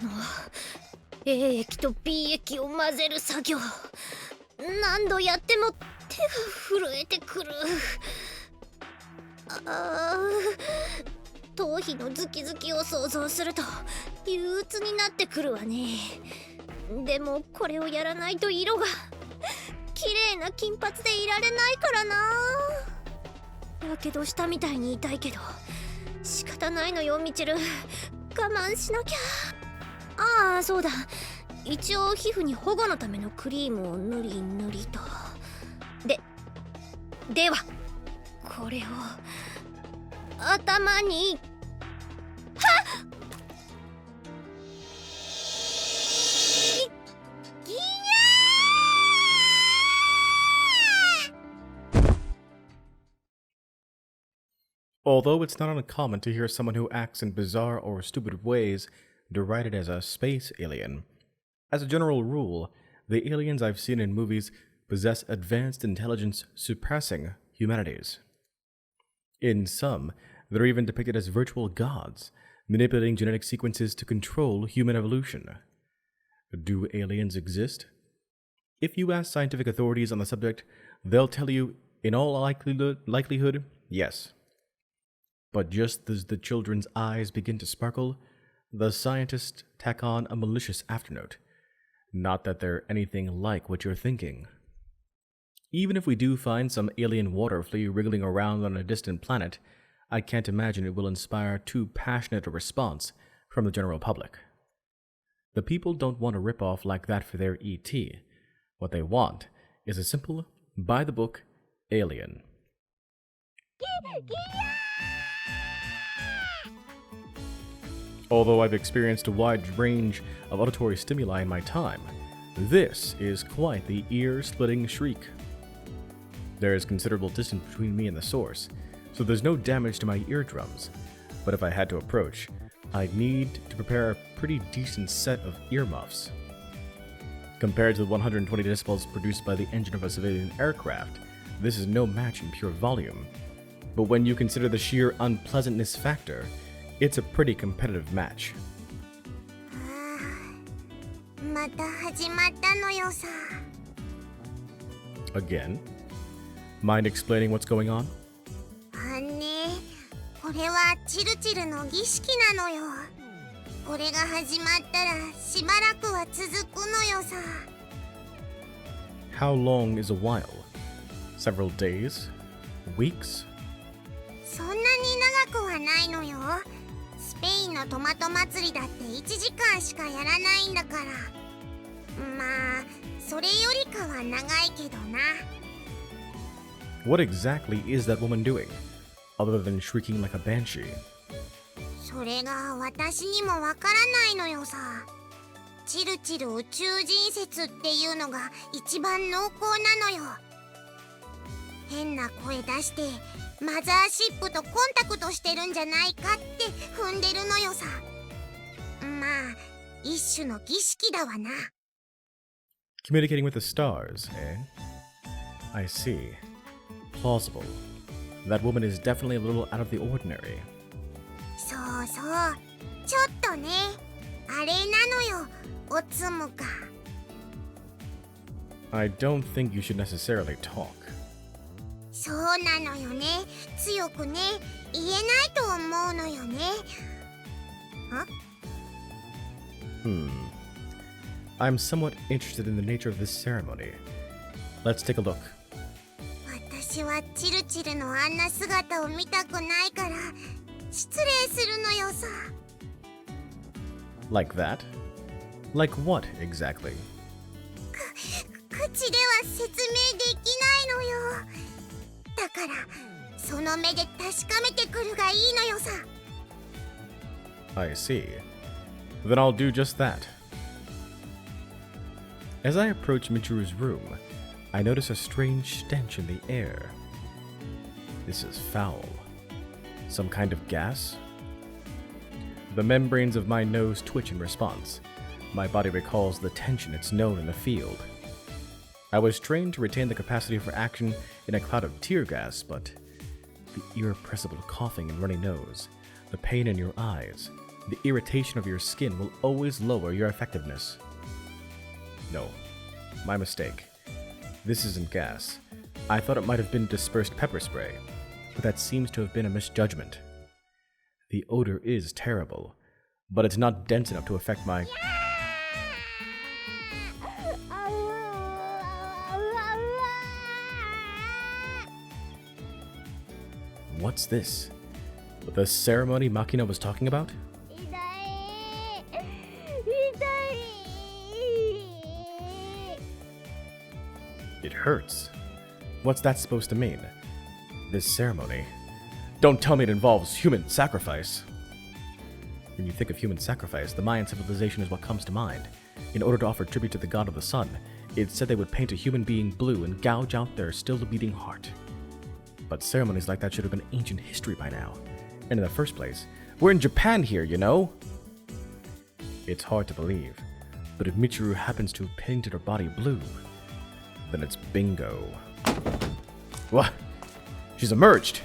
の A 液と B 液を混ぜる作業、何度やっても手が震えてくる。頭皮のズキズキを想像すると憂鬱になってくるわね。でもこれをやらないと色が綺麗な金髪でいられないからな。やけどしたみたいに痛いけど仕方ないのよ、みちる。我慢しなきゃ。ああ、そうだ、一応皮膚に保護のためのクリームをぬりぬりと。ではこれを頭に。はっ！ギヤー！ Although it's not uncommon to hear someone who acts in bizarre or stupid ways derided as a space alien, as a general rule, the aliens I've seen in movies possess advanced intelligence surpassing humanity's. In some, they're even depicted as virtual gods, manipulating genetic sequences to control human evolution. Do aliens exist? If you ask scientific authorities on the subject, they'll tell you, in all likelihood, yes. But just as the children's eyes begin to sparkle, the scientists tack on a malicious afternote. Not that they're anything like what you're thinking. Even if we do find some alien water flea wriggling around on a distant planet, I can't imagine it will inspire too passionate a response from the general public. The people don't want a ripoff like that for their ET. What they want is a simple, by-the-book alien. Although I've experienced a wide range of auditory stimuli in my time, this is quite the ear-splitting shriek. There is considerable distance between me and the source, so there's no damage to my eardrums, but if I had to approach, I'd need to prepare a pretty decent set of earmuffs. Compared to the 120 decibels produced by the engine of a civilian aircraft, this is no match in pure volume, but when you consider the sheer unpleasantness factor, it's a pretty competitive match. また始まったのよさ。 Again? Mind explaining what's going on? ね、これはチルチルの儀式なのよ。これが始まったらしばらくは続くのよさ。 How long is a while? Several days? Weeks? そんなに長くはないのよ。スペインのトマト祭りだって1時間しかやらないんだから。まあ、それよりかは長いけどな。 What exactly is that woman doing, other than shrieking like a banshee? それが私にもわからないのよさ。チルチル宇宙人説っていうのが一番濃厚なのよ。変な声出してマザーシップとコンタクトしてるんじゃないかって踏んでるのよさ。まあ、一種の儀式だわな。 Communicating with the stars, eh? I see. Plausible. That woman is definitely a little out of the ordinary. そうそう、ちょっとね、あれなのよ、おつむか。 I don't think you should necessarily talk. そうなのよね、強くね、言えないと思うのよね。I'm somewhat interested in the nature of this ceremony. Let's take a look. 私はチルチルのあんな姿を見たくないから失礼するのよさ。 Like that? Like what exactly? 口では説明できないのよ。だからその目で確かめてくるがいいのよさ。 I see. Then I'll do just that. As I approach Michiru's room, I notice a strange stench in the air. This is foul. Some kind of gas? The membranes of my nose twitch in response. My body recalls the tension it's known in the field. I was trained to retain the capacity for action in a cloud of tear gas, but the irrepressible coughing and runny nose, the pain in your eyes, The irritation of your skin will always lower your effectiveness. No, my mistake. This isn't gas. I thought it might have been dispersed pepper spray, but that seems to have been a misjudgment. The odor is terrible, but it's not dense enough to affect my... What's this? The ceremony Makina was talking about? It hurts. What's that supposed to mean? This ceremony? Don't tell me it involves human sacrifice. When you think of human sacrifice, the Mayan civilization is what comes to mind. In order to offer tribute to the god of the sun, it said they would paint a human being blue and gouge out their still-beating heart. But ceremonies like that should have been ancient history by now. And in the first place, we're in Japan here, you know? It's hard to believe, but if Michiru happens to have painted her body blue, then it's bingo. What? She's emerged!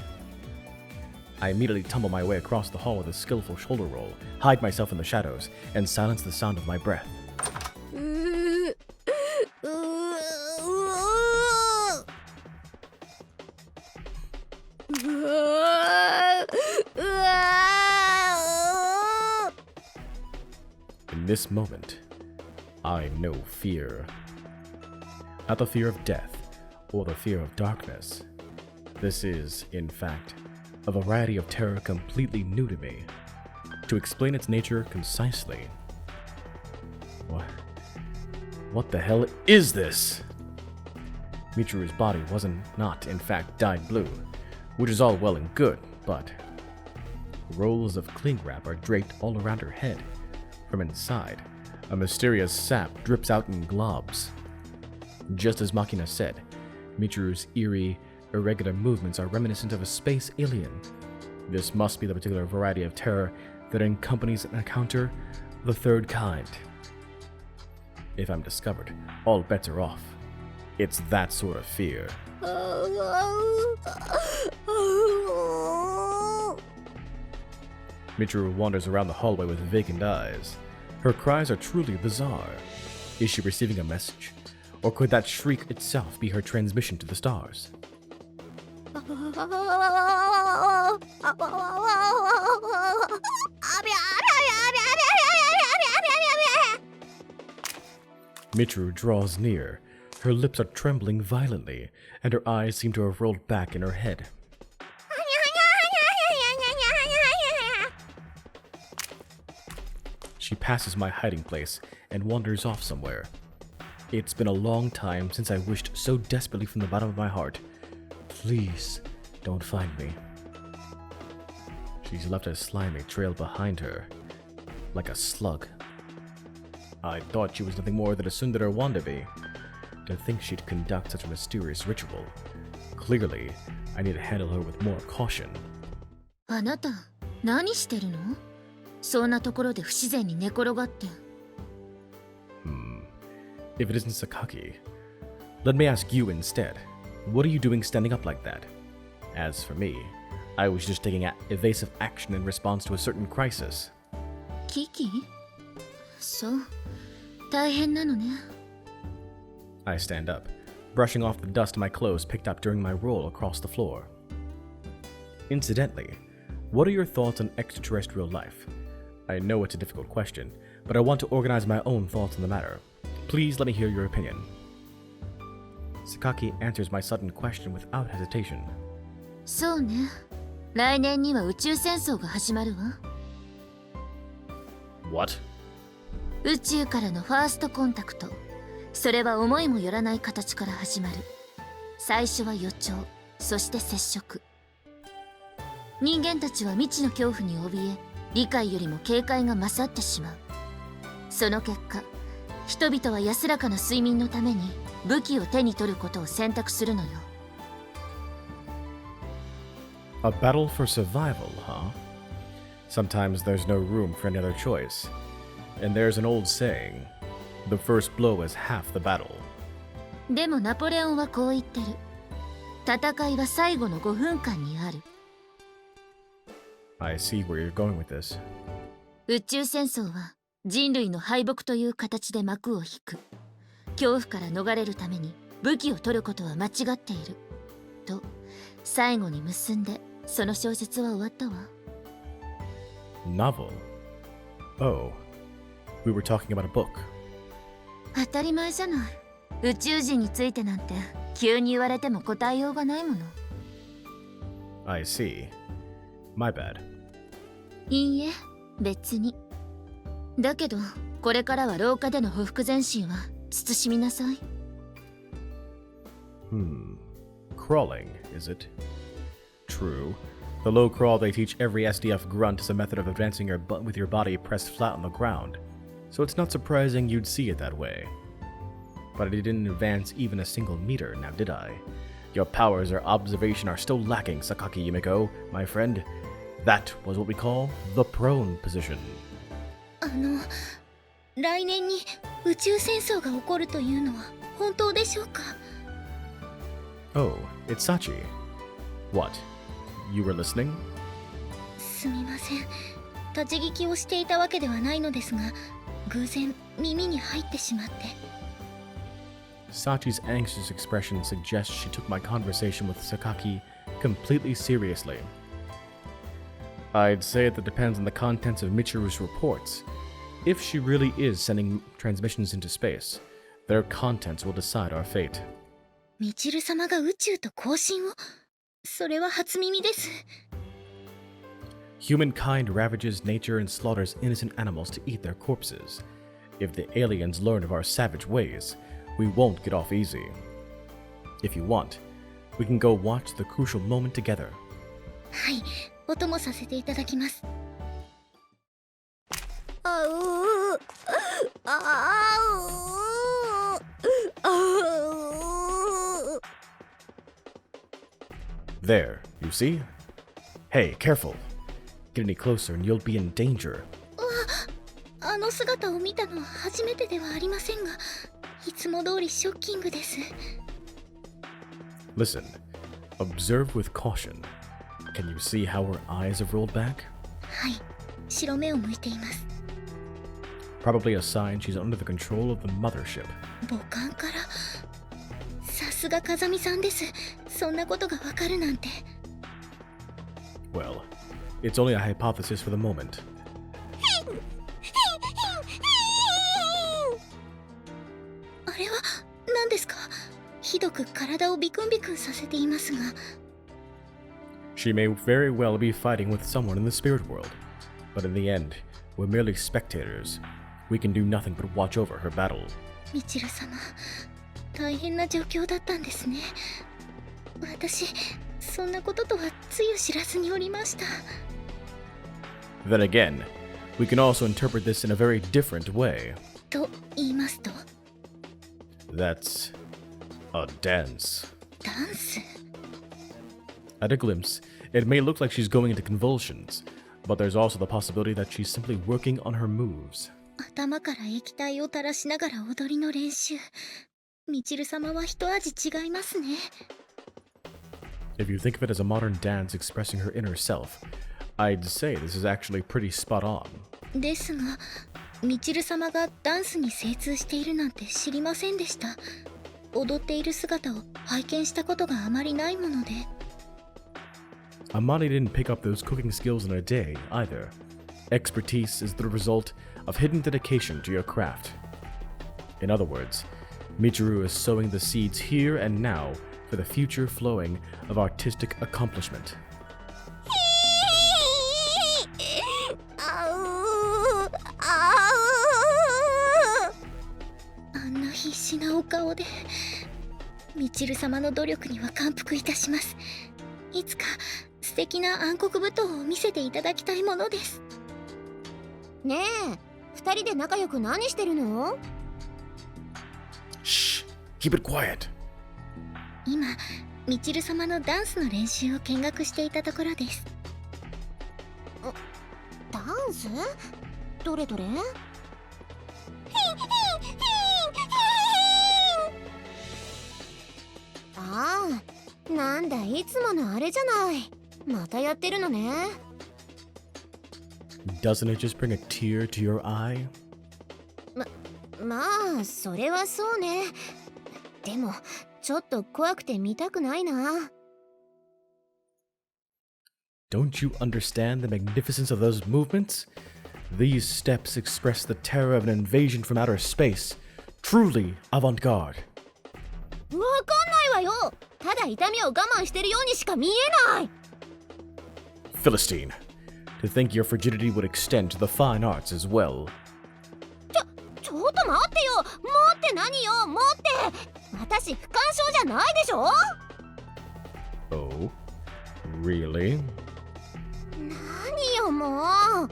I immediately tumble my way across the hall with a skillful shoulder roll, hide myself in the shadows, and silence the sound of my breath. In this moment, I know fear. Not the fear of death, or the fear of darkness. This is, in fact, a variety of terror completely new to me. To explain its nature concisely... What the hell is this? Michiru's body not in fact dyed blue, which is all well and good, but... rolls of cling wrap are draped all around her head. From inside, a mysterious sap drips out in globs. Just as Makina said, Michiru's eerie, irregular movements are reminiscent of a space alien. This must be the particular variety of terror that accompanies an encounter of the third kind. If I'm discovered, all bets are off. It's that sort of fear. Michiru wanders around the hallway with vacant eyes. Her cries are truly bizarre. Is she receiving a message? Or could that shriek itself be her transmission to the stars? Michiru draws near. Her lips are trembling violently, and her eyes seem to have rolled back in her head. She passes my hiding place and wanders off somewhere. It's been a long time since I wished so desperately from the bottom of my heart, please don't find me. She's left a slimy trail behind her, like a slug. I thought she was nothing more than a tsundere wannabe. To think she'd conduct such a mysterious ritual. Clearly, I need to handle her with more caution. あなた、何してるの？そんなところで不自然に寝転がって。If it isn't Sakaki, let me ask you instead. What are you doing standing up like that? As for me, I was just taking evasive action in response to a certain crisis. 危機？そう、大変なのね。I stand up, brushing off the dust of my clothes picked up during my roll across the floor. Incidentally, what are your thoughts on extraterrestrial life? I know it's a difficult question, but I want to organize my own thoughts on the matter. Please let me hear your opinion. Sakaki answers my sudden question without hesitation. そうね。来年には宇宙戦争が始まるわ。What? 宇宙からのファーストコンタクト。それは思いもよらない形から始まる。最初は予兆、そして接触。人間たちは未知の恐怖に怯え、理解よりも警戒が勝ってしまう。その結果、人々は安らかな睡眠のために武器を手に取ることを選択するのよ。A battle for survival, huh? Sometimes there's no room for any other choice. And there's an old saying, the first blow is half the battle. でもナポレオンはこう言ってる。戦いは最後の5分間にある。I see where you're going with this. 宇宙戦争は人類の敗北という形で幕を引く。恐怖から逃れるために武器を取ることは間違っていると最後に結んで、その小説は終わったわ。 Novel? Oh, we were talking about a book. 当たり前じゃない。宇宙人についてなんて急に言われても答えようがないもの。 I see. My bad. いいえ、別に。だけどこれからは廊下での匍匐前進は慎みなさい。 Crawling, is it? True. The low crawl they teach every SDF grunt is a method of advancing your butt with your body pressed flat on the ground, so it's not surprising you'd see it that way. But I didn't advance even a single meter, now did I? Your powers or observation are still lacking, Sakaki Yumiko, my friend. That was what we call the prone position. 来年に宇宙戦争が起こるというのは本当でしょうか？ Oh, it's Sachi. What? You were listening? すみません。立ち聞きをしていたわけではないのですが、偶然耳に入ってしまって。Sachi's anxious expression suggests she took my conversation with Sakaki completely seriously. I'd say that depends on the contents of Michiru's reports. If she really is sending transmissions into space, their contents will decide our fate. ミチル様が宇宙と交信を？それは初耳です。Humankind ravages nature and slaughters innocent animals to eat their corpses. If the aliens learn of our savage ways, we won't get off easy. If you want, we can go watch the crucial moment together. はい、お供させていただきます。There, you see? Hey, careful. Get any closer and you'll be in danger. あの姿を見たのは初めてではありませんが、いつも通りショッキングです。Listen, observe with caution. Can you see how her eyes have rolled back? はい、白目を向いています。Probably a sign she's under the control of the mothership. 母艦から。さすが風見さんです。そんなことがわかるなんて。Well, it's only a hypothesis for the moment. あれは何ですか？ひどく体をビクンビクンさせていますが。She may very well be fighting with someone in the spirit world, but in the end, we're merely spectators. We can do nothing but watch over her battle. ミチル様、大変な状況だったんですね。私、そんなこととはつゆ知らずにおりました。Then again, we can also interpret this in a very different way. と言いますと？ That's a dance. ダンス？ At a glimpse, it may look like she's going into convulsions, but there's also the possibility that she's simply working on her moves. 頭から液体を垂らしながら踊りの練習。ミチル様は一味違いますね。If you think of it as a modern dance expressing her inner self, I'd say this is actually pretty spot on. ですが、ミチル様がダンスに精通しているなんて知りませんでした。踊っている姿を拝見したことがあまりないもので。Amani didn't pick up those cooking skills in a day, either. Expertise is the result of hidden dedication to your craft. In other words, Michiru is sowing the seeds here and now for the future flowing of artistic accomplishment. あんな必死なお顔で。ミチル様の努力には感服いたします。いつか素敵な暗黒舞踏を見せていただきたいものです。ねえ、二人で仲良く何してるの？ Shh! Keep it quiet! 今、ミチル様のダンスの練習を見学していたところです。ダンス？どれどれ？ああ、なんだ、いつものあれじゃない。またやってるのね。Doesn't it just bring a tear to your eye? まあそれはそうね。でもちょっと怖くて見たくないな。Don't you understand the magnificence of those movements? These steps express the terror of an invasion from outer space. Truly avant-garde. わかんないわよ。ただ痛みを我慢してるようにしか見えない。Philistine, to think your frigidity would extend to the fine arts as well. ちょっと待ってよ。持って何よ。持って。私不干渉じゃないでしょ。Oh, really? 何よもう。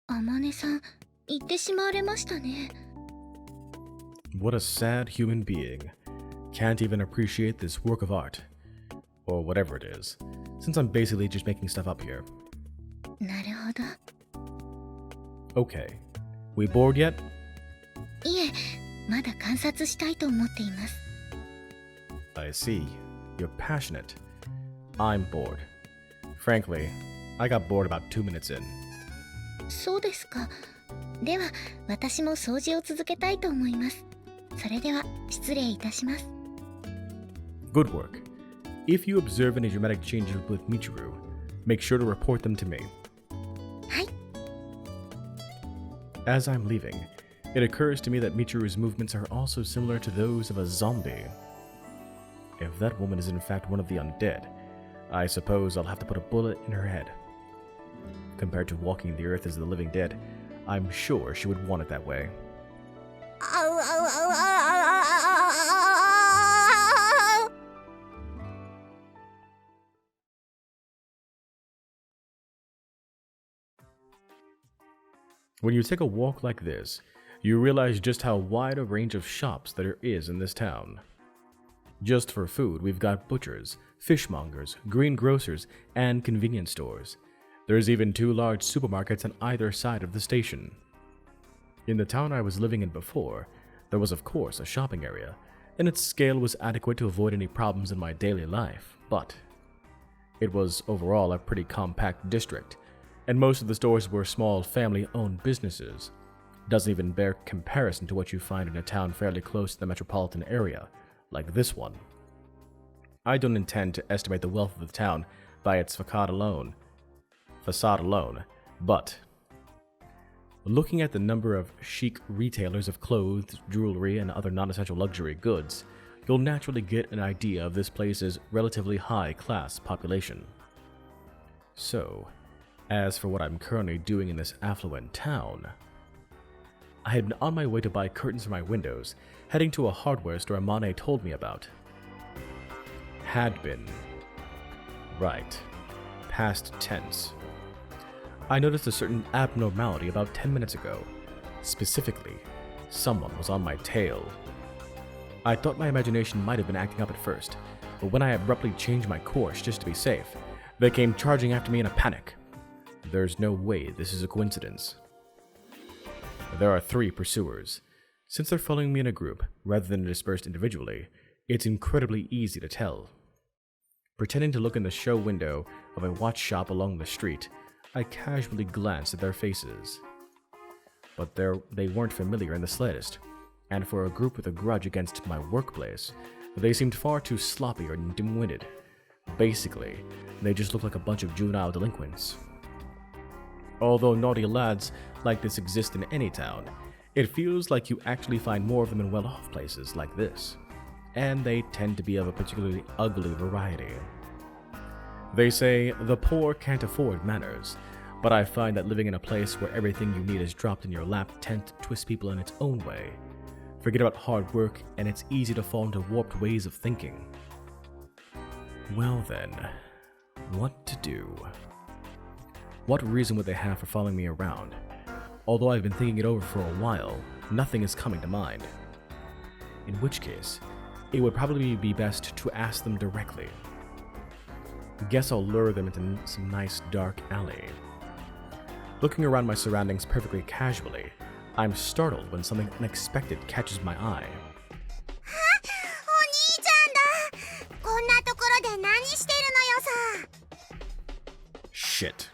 あまねさん、言ってしまわれましたね。What a sad human being. Can't even appreciate this work of art. Or whatever it is, since I'm basically just making stuff up here. なるほど。Okay. We bored yet? いえ、まだ観察したいと思っています。I see. You're passionate. I'm bored. Frankly, I got bored about 2 minutes in. そうですか。では、私も掃除を続けたいと思います。それでは、失礼いたします。Good work. If you observe any dramatic changes with Michiru, make sure to report them to me. はい。As I'm leaving, it occurs to me that Michiru's movements are also similar to those of a zombie. If that woman is in fact one of the undead, I suppose I'll have to put a bullet in her head. Compared to walking the earth as the living dead, I'm sure she would want it that way. When you take a walk like this, you realize just how wide a range of shops there is in this town. Just for food, we've got butchers, fishmongers, greengrocers, and convenience stores. There's even 2 large supermarkets on either side of the station. In the town I was living in before, there was of course a shopping area, and its scale was adequate to avoid any problems in my daily life, but it was overall a pretty compact district, and most of the stores were small family-owned businesses. Doesn't even bear comparison to what you find in a town fairly close to the metropolitan area, like this one. I don't intend to estimate the wealth of the town by its facade alone, but looking at the number of chic retailers of clothes, jewelry, and other non-essential luxury goods, you'll naturally get an idea of this place's relatively high-class population. So, as for what I'm currently doing in this affluent town, I had been on my way to buy curtains for my windows, heading to a hardware store Amane told me about. Had been. Right. Past tense. I noticed a certain abnormality about 10 minutes ago. Specifically, someone was on my tail. I thought my imagination might have been acting up at first, but when I abruptly changed my course just to be safe, they came charging after me in a panic. There's no way this is a coincidence. There are 3 pursuers. Since they're following me in a group, rather than dispersed individually, it's incredibly easy to tell. Pretending to look in the show window of a watch shop along the street, I casually glanced at their faces. But they weren't familiar in the slightest, and for a group with a grudge against my workplace, they seemed far too sloppy or dim-witted. Basically, they just looked like a bunch of juvenile delinquents. Although naughty lads like this exist in any town, it feels like you actually find more of them in well-off places like this, and they tend to be of a particularly ugly variety. They say the poor can't afford manners, but I find that living in a place where everything you need is dropped in your lap tends to twist people in its own way. Forget about hard work, and it's easy to fall into warped ways of thinking. Well then, what to do? What reason would they have for following me around? Although I've been thinking it over for a while, nothing is coming to mind. In which case, it would probably be best to ask them directly. Guess I'll lure them into some nice dark alley. Looking around my surroundings perfectly casually, I'm startled when something unexpected catches my eye. お兄ちゃんだ。こんなところで何してるのよさ。 Shit.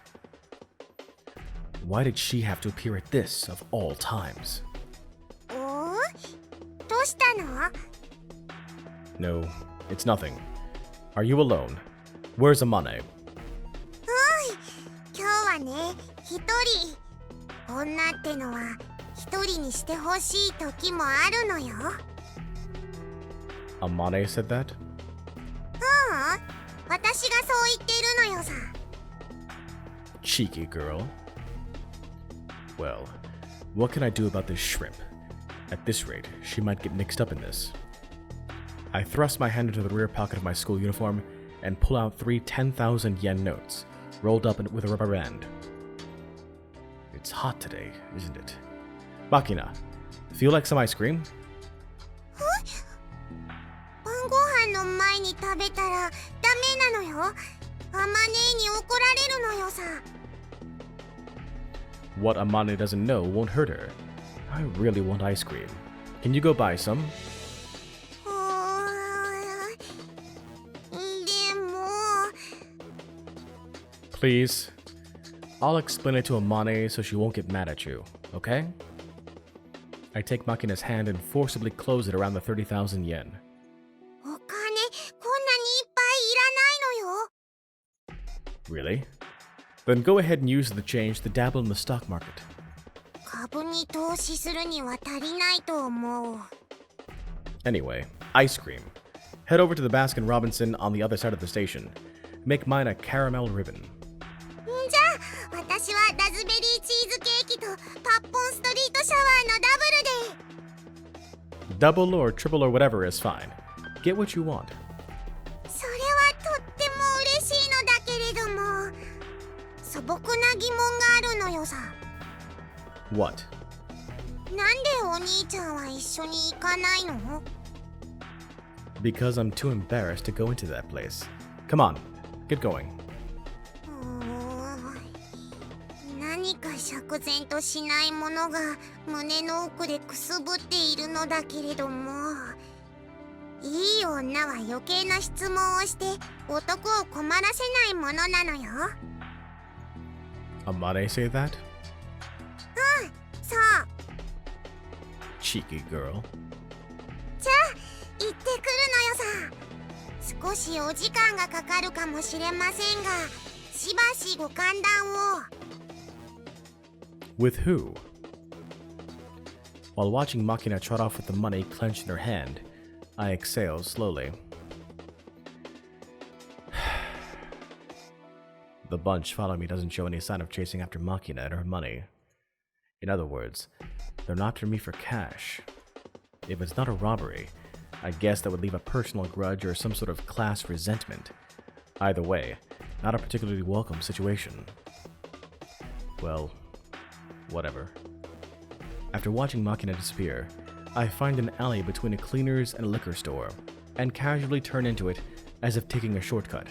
Why did she have to appear at this of all times? おお、どうしたの？ No, it's nothing. Are you alone? Where's Amane? 今日はね、一人。女ってのは一人にしてほしい時もあるのよ。Amane said that? 私がそう言ってるのよさ。Cheeky girl. Well, what can I do about this shrimp? At this rate, she might get mixed up in this. I thrust my hand into the rear pocket of my school uniform and pull out 3 10,000 yen notes, rolled up with a rubber band. It's hot today, isn't it? Makina, feel like some ice cream? 晩ご飯の前に食べたらダメなのよ。アマネーに怒られるのよさ。What Amane doesn't know won't hurt her. I really want ice cream. Can you go buy some? でも Please. I'll explain it to Amane so she won't get mad at you, okay? I take Makina's hand and forcibly close it around the 30,000 yen. お金こんなにいっぱいいらないのよ。 Really? Then go ahead and use the change to dabble in the stock market. 株に投資するには足りないと思う。 Anyway, ice cream. Head over to the Baskin Robinson on the other side of the station. Make mine a caramel ribbon. じゃあ私はラズベリーチーズケーキとパッポンストリートシャワーのダブルで。 Double or triple or whatever is fine. Get what you want. それはとっても嬉しいのだけれども、素朴な疑問があるのよさ。 What? なんでお兄ちゃんは一緒に行かないの？ Because I'm too embarrassed to go into that place. Come on, get going. 何か釈然としないものが胸の奥でくすぶっているのだけれども、いい女は余計な質問をして男を困らせないものなのよ。 Amane say that? そう。 Cheeky girl. じゃあ行ってくるのよさ。少しお時間がかかるかもしれませんが、しばしご歓談を。 With who? While watching Makina trot off with the money clenched in her hand, I exhale slowly. The bunch following me doesn't show any sign of chasing after Makina and her money. In other words, they're not after me for cash. If it's not a robbery, I guess that would leave a personal grudge or some sort of class resentment. Either way, not a particularly welcome situation. Well, whatever. After watching Makina disappear, I find an alley between a cleaner's and a liquor store, and casually turn into it as if taking a shortcut.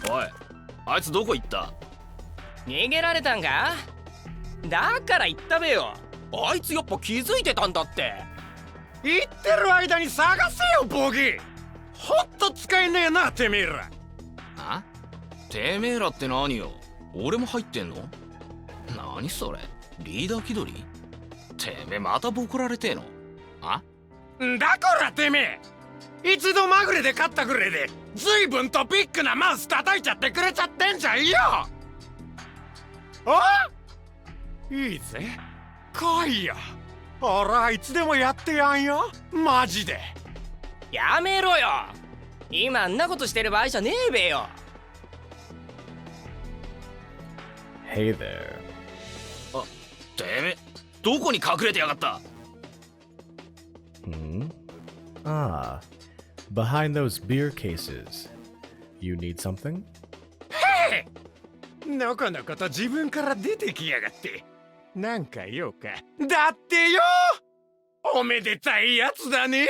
おい、あいつどこ行った？逃げられたんか？だから言ったべよ。あいつやっぱ気づいてたんだって。言ってる間に探せよボギー。ほんと使えねえなてめえら。あ？てめえらって何よ？俺も入ってんの？何それ？リーダー気取り？てめえまたボコられてえの？あ？だからてめえ一度まぐれで勝ったぐらいで随分とビッグなマウス叩いちゃってくれちゃってんじゃんよ。あ？いいぜ来いよ。俺はいつでもやってやんよマジで。やめろよ。今あんなことしてる場合じゃねえべよ。Hey there. あ、てめえどこに隠れてやがった？ Ah, behind those beer cases. You need something? へえ、のこのこと自分から出てきやがって。なんか用か？だってよ、おめでたいやつだね。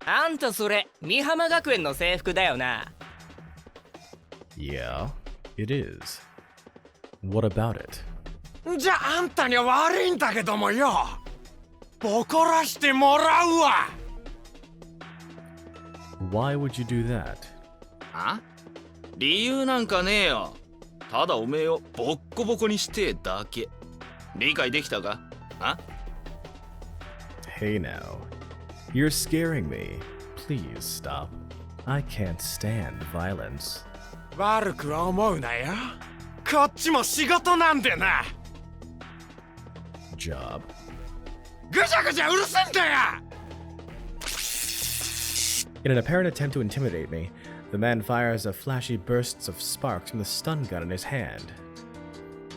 あんたそれ美浜学園の制服だよな。Yeah, it is. What about it? じゃああんたには悪いんだけどもよ、ボコらしてもらうわ。Why would you do that? あ？理由なんかねえよ。ただおめえをボッコボコにしてえだけ。理解できたか？あ？ Hey now. You're scaring me. Please stop. I can't stand violence. 悪くは思うなよ。こっちも仕事なんでな。Job. ぐちゃぐちゃうるせえんだよ。 In an apparent attempt to intimidate me, the man fires a flashy bursts of sparks from the stun gun in his hand.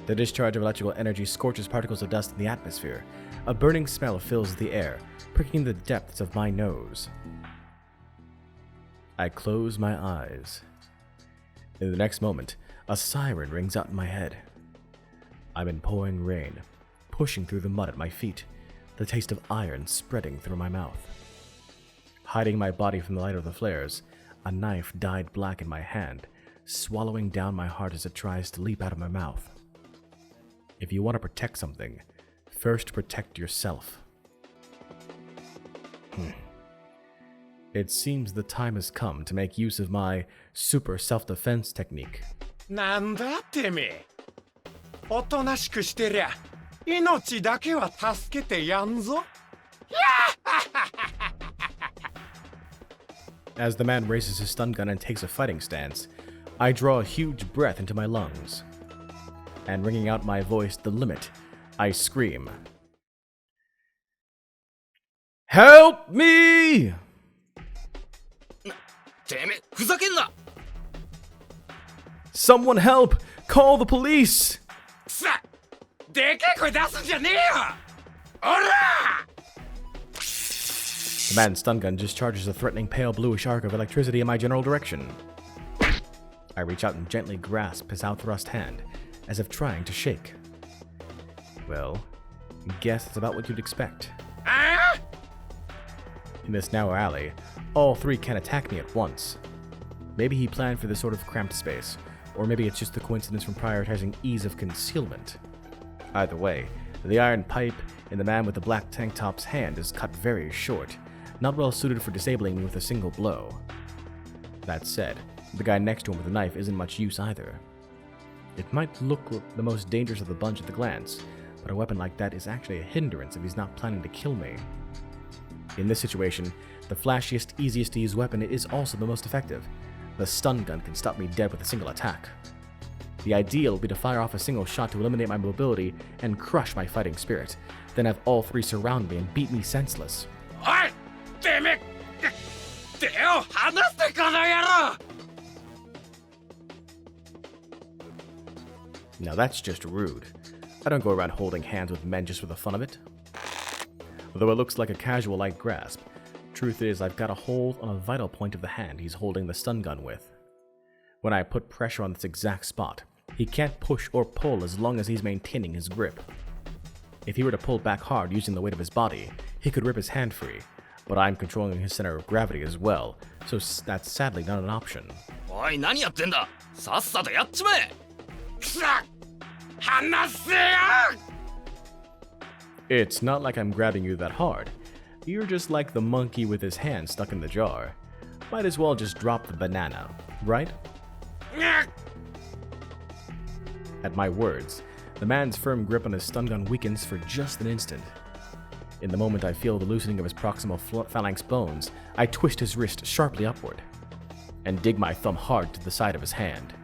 The discharge of electrical energy scorches particles of dust in the atmosphere. A burning smell fills the air, pricking the depths of my nose. I close my eyes. In the next moment, a siren rings out in my head. I'm in pouring rain, pushing through the mud at my feet, the taste of iron spreading through my mouth. Hiding my body from the light of the flares, a knife dyed black in my hand, swallowing down my heart as it tries to leap out of my mouth. If you want to protect something, first protect yourself. It seems the time has come to make use of my super self-defense technique. なんだてめえ。おとなしくしてりゃ、命だけは助けてやんぞ。As the man raises his stun gun and takes a fighting stance, I draw a huge breath into my lungs. And ringing out my voice to the limit, I scream, "Help me!" てめえ、ふざけんな。 Someone help! Call the police! さ、でけえ声出すんじゃねえよ。おら！ The man's stun gun discharges a threatening pale bluish arc of electricity in my general direction. I reach out and gently grasp his outthrust hand, as if trying to shake. Well, guess it's about what you'd expect. In this narrow alley, all three can attack me at once. Maybe he planned for this sort of cramped space, or maybe it's just a coincidence from prioritizing ease of concealment. Either way, the iron pipe in the man with the black tank top's hand is cut very short, not well suited for disabling me with a single blow. That said, the guy next to him with the knife isn't much use either. It might look the most dangerous of the bunch at the glance, but a weapon like that is actually a hindrance if he's not planning to kill me. In this situation, the flashiest, easiest to use weapon is also the most effective. The stun gun can stop me dead with a single attack. The ideal would be to fire off a single shot to eliminate my mobility and crush my fighting spirit, then have all three surround me and beat me senseless. おい、てめえ、手を離してこの野郎。 Now that's just rude. I don't go around holding hands with men just for the fun of it. Although it looks like a casual light grasp, truth is I've got a hold on a vital point of the hand he's holding the stun gun with. When I put pressure on this exact spot, he can't push or pull as long as he's maintaining his grip. If he were to pull back hard using the weight of his body, he could rip his hand free, but I'm controlling his center of gravity as well, so that's sadly not an option. おい、何やってんだ。さっさとやっちまえ。くさ、離せよ。 It's not like I'm grabbing you that hard. You're just like the monkey with his hand stuck in the jar. Might as well just drop the banana, right? At my words, the man's firm grip on his stun gun weakens for just an instant. In the moment I feel the loosening of his proximal phalanx bones, I twist his wrist sharply upward and dig my thumb hard to the side of his hand.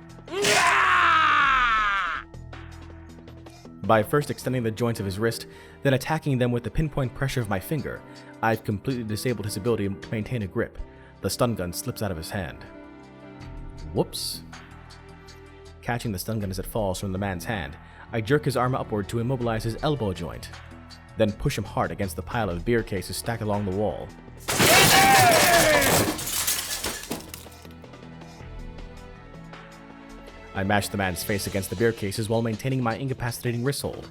By first extending the joints of his wrist, then attacking them with the pinpoint pressure of my finger, I've completely disabled his ability to maintain a grip. The stun gun slips out of his hand. Whoops. Catching the stun gun as it falls from the man's hand, I jerk his arm upward to immobilize his elbow joint, then push him hard against the pile of beer cases stacked along the wall. I mash the man's face against the beer cases while maintaining my incapacitating wrist hold.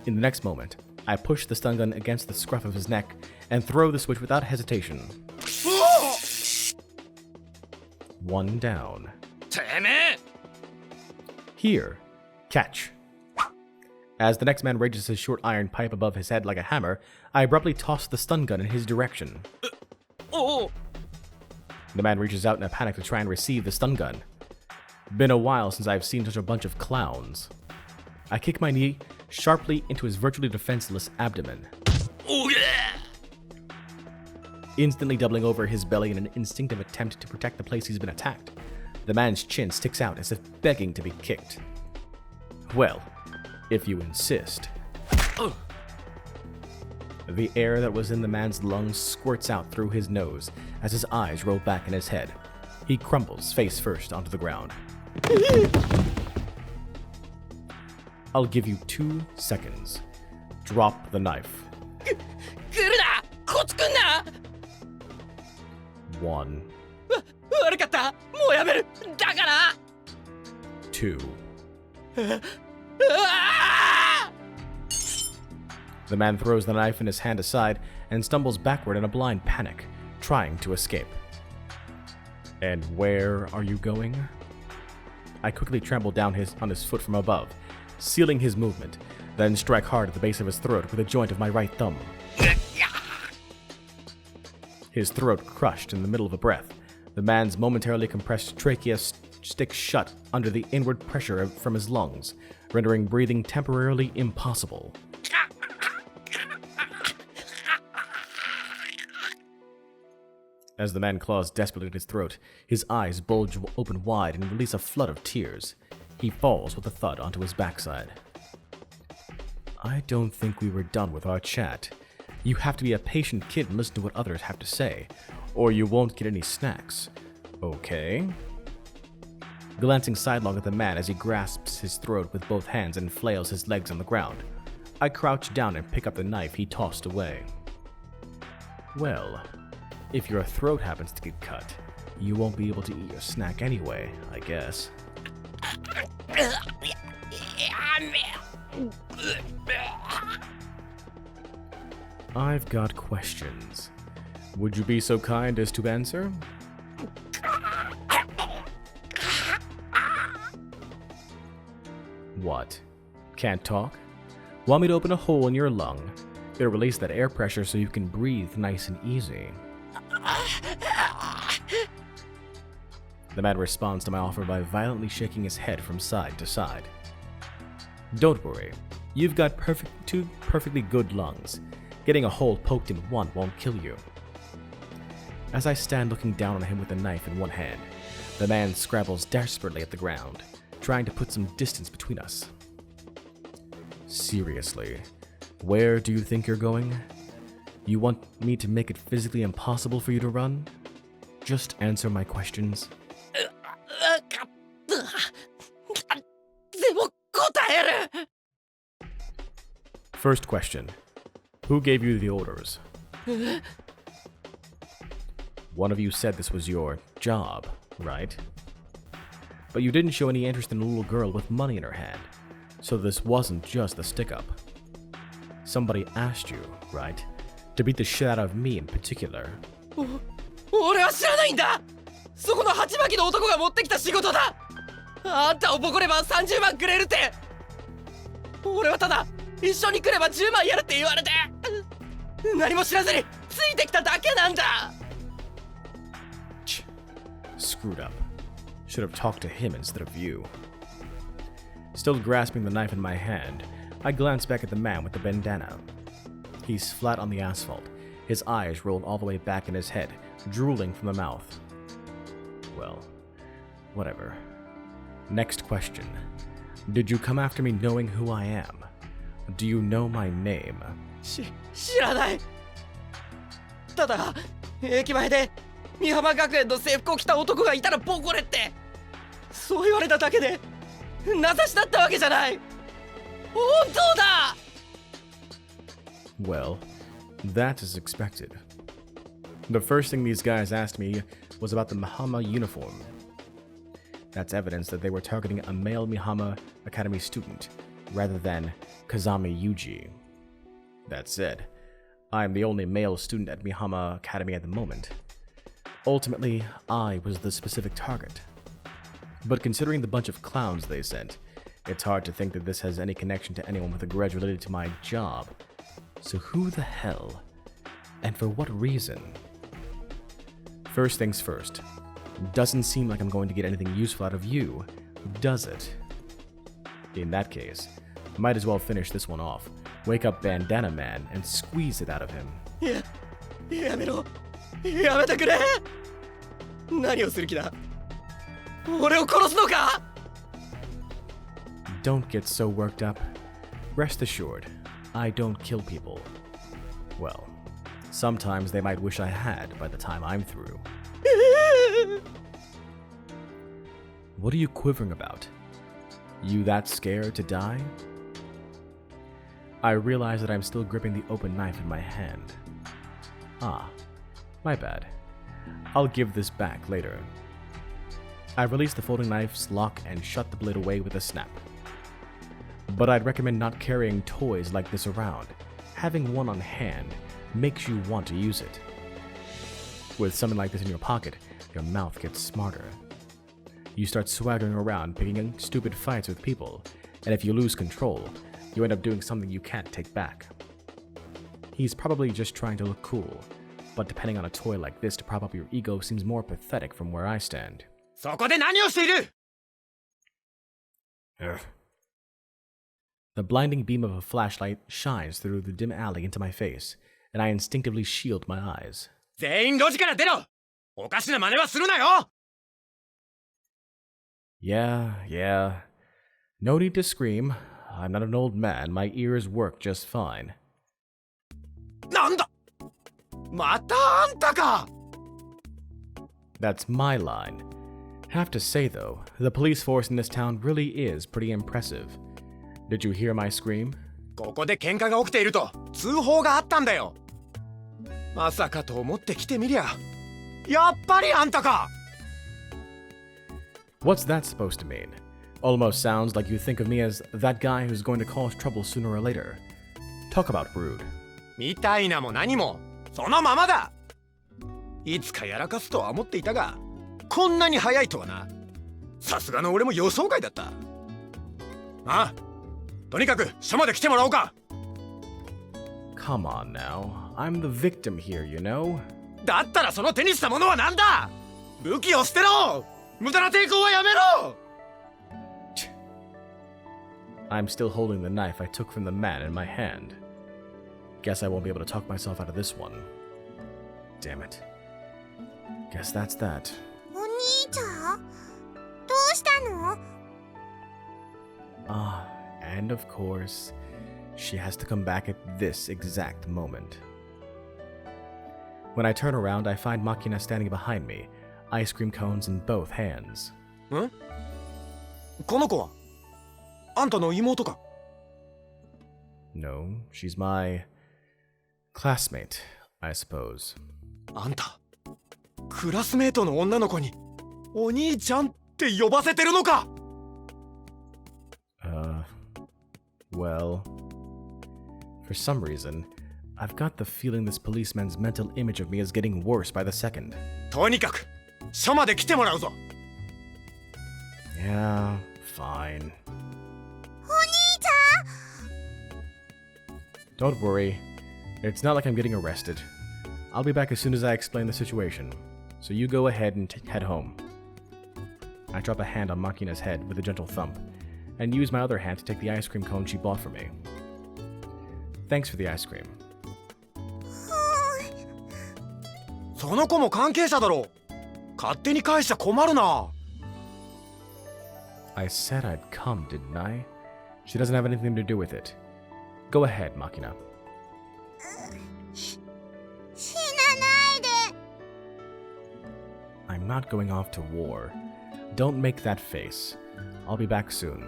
In the next moment, I push the stun gun against the scruff of his neck and throw the switch without hesitation. One down. てめえ。 Here, catch. As the next man raises his short iron pipe above his head like a hammer, I abruptly toss the stun gun in his direction. おお。 The man reaches out in a panic to try and receive the stun gun. Been a while since I've seen such a bunch of clowns. I kick my knee sharply into his virtually defenseless abdomen, instantly doubling over his belly in an instinctive attempt to protect the place he's been attacked. The man's chin sticks out as if begging to be kicked. Well, if you insist. The air that was in the man's lungs squirts out through his nose as his eyes roll back in his head. He crumbles face first onto the ground. I'll give you 2 seconds. Drop the knife. 来るなこっち来んな 1, 悪かったもうやめるだから 2. うわー The man throws the knife in his hand aside and stumbles backward in a blind panic, trying to escape. And where are you going? I quickly trample down on his foot from above, sealing his movement, then strike hard at the base of his throat with the joint of my right thumb. His throat crushed in the middle of a breath, the man's momentarily compressed trachea sticks shut under the inward pressure from his lungs, rendering breathing temporarily impossible. As the man claws desperately at his throat, his eyes bulge open wide and release a flood of tears. He falls with a thud onto his backside. I don't think we were done with our chat. You have to be a patient kid and listen to what others have to say, or you won't get any snacks. Okay? Glancing sidelong at the man as he grasps his throat with both hands and flails his legs on the ground, I crouch down and pick up the knife he tossed away. Well, if your throat happens to get cut, you won't be able to eat your snack anyway, I guess. I've got questions. Would you be so kind as to answer? What? Can't talk? Want me to open a hole in your lung? It'll release that air pressure so you can breathe nice and easy. The man responds to my offer by violently shaking his head from side to side. Don't worry, you've got two perfectly good lungs. Getting a hole poked in one won't kill you. As I stand looking down on him with a knife in one hand, the man scrabbles desperately at the ground, trying to put some distance between us. Seriously, where do you think you're going? You want me to make it physically impossible for you to run? Just answer my questions. でも答える First question. Who gave you the orders? One of you said this was your job, right? But you didn't show any interest in a little girl with money in her hand, so this wasn't just a stick-up. Somebody asked you, right? To beat the shit out of me in particular. 俺は知らないんだそこの鉢巻きの男が持ってきた仕事だあんたをボコれば30万くれるって俺はただ一緒に来れば10万やるって言われて何も知らずについてきただけなんだ Screwed up. Should have talked to him instead of you. Still grasping the knife in my hand, I glance back at the man with the bandana. He's flat on the asphalt, his eyes rolled all the way back in his head, drooling from the mouth. Well, whatever. Next question. Did you come after me knowing who I am? Do you know my name? 知らないただ駅前で美浜学園の制服を着た男がいたらボコれってそう言われただけで名指しだったわけじゃない本当だ Well, that is expected. The first thing these guys asked me was about the Mihama uniform. That's evidence that they were targeting a male Mihama Academy student, rather than Kazami Yuji. That said, I'm the only male student at Mihama Academy at the moment. Ultimately, I was the specific target. But considering the bunch of clowns they sent, it's hard to think that this has any connection to anyone with a grudge related to my job. So who the hell? And for what reason? First things first. Doesn't seem like I'm going to get anything useful out of you, Does it? In that case, might as well finish this one off. Wake up Bandana Man and squeeze it out of him. やめろ。やめてくれ。何をする気だ。俺を殺すのか。 Don't get so worked up. Rest assured, I don't kill people. Well, sometimes they might wish I had by the time I'm through. What are you quivering about? You that scared to die? I realize that I'm still gripping the open knife in my hand. Ah, my bad. I'll give this back later. I release the folding knife's lock and shut the blade away with a snap. But I'd recommend not carrying toys like this around. Having one on hand makes you want to use it. With something like this in your pocket, your mouth gets smarter. You start swaggering around, picking stupid fights with people, and if you lose control, you end up doing something you can't take back. He's probably just trying to look cool, but depending on a toy like this to prop up your ego seems more pathetic from where I stand. そこで何をしている。 Ugh. The blinding beam of a flashlight shines through the dim alley into my face, and I instinctively shield my eyes. 全員路地から出ろ。おかしな真似はするなよ。 Yeah. No need to scream. I'm not an old man. My ears work just fine. なんだ。またあんたか。 That's my line. Have to say though, the police force in this town really is pretty impressive. Did you hear my scream? ここで喧嘩が起きていると通報があったんだよ。まさかと思って来てみりゃ、やっぱりあんたか。 What's that supposed to mean? Almost sounds like you think of me as that guy who's going to cause trouble sooner or later. Talk about rude. みたいなも何もそのままだ。いつかやらかすとは思っていたが、こんなに早いとはな。さすがの俺も予想外だった。ああ、とにかく署まで来てもらおうか。 Come on now. I'm the victim here, you know? だったらその手にしたものは何だ。武器を捨てろ。無駄な抵抗はやめろ。 I'm still holding the knife I took from the man in my hand. Guess I won't be able to talk myself out of this one. Damn it. Guess that's that. お兄ちゃん、どうしたの？ Ah, and of course, she has to come back at this exact moment. When I turn around, I find Makina standing behind me, ice cream cones in both hands. ん？この子はあんたの妹か？ No, she's my classmate, I suppose. あんたクラスメートの女の子にお兄ちゃんって呼ばせてるのか？ Well, for some reason, I've got the feeling this policeman's mental image of me is getting worse by the second. とにかく署まで来てもらうぞ。 Yeah, fine. お兄ちゃん！ Don't worry. It's not like I'm getting arrested. I'll be back as soon as I explain the situation. So you go ahead and head home. I drop a hand on Makina's head with a gentle thump, and use my other hand to take the ice cream cone she bought for me. Thanks for the ice cream. その子も関係者だろう。勝手に返しちゃ困るな。 I said I'd come, didn't I? She doesn't have anything to do with it. Go ahead, Makina. 死なないで。 I'm not going off to war. Don't make that face. I'll be back soon.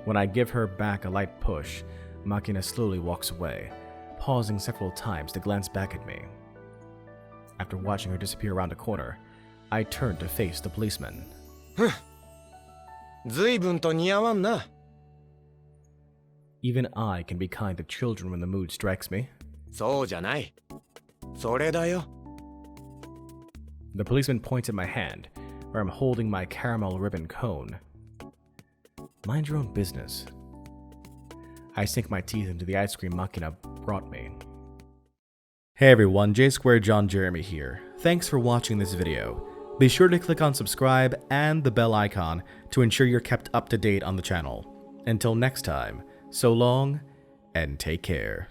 When I give her back a light push, Makina slowly walks away, pausing several times to glance back at me. After watching her disappear around a corner, I turn to face the policeman. 随分と似合わんな。 Even I can be kind to children when the mood strikes me. そうじゃない。それだよ。 The policeman points at my hand, where I'm holding my caramel ribbon cone. Mind your own business. I sink my teeth into the ice cream Makina brought me. Hey everyone, J Square John Jeremy here. Thanks for watching this video. Be sure to click on subscribe and the bell icon to ensure you're kept up to date on the channel. Until next time, so long and take care.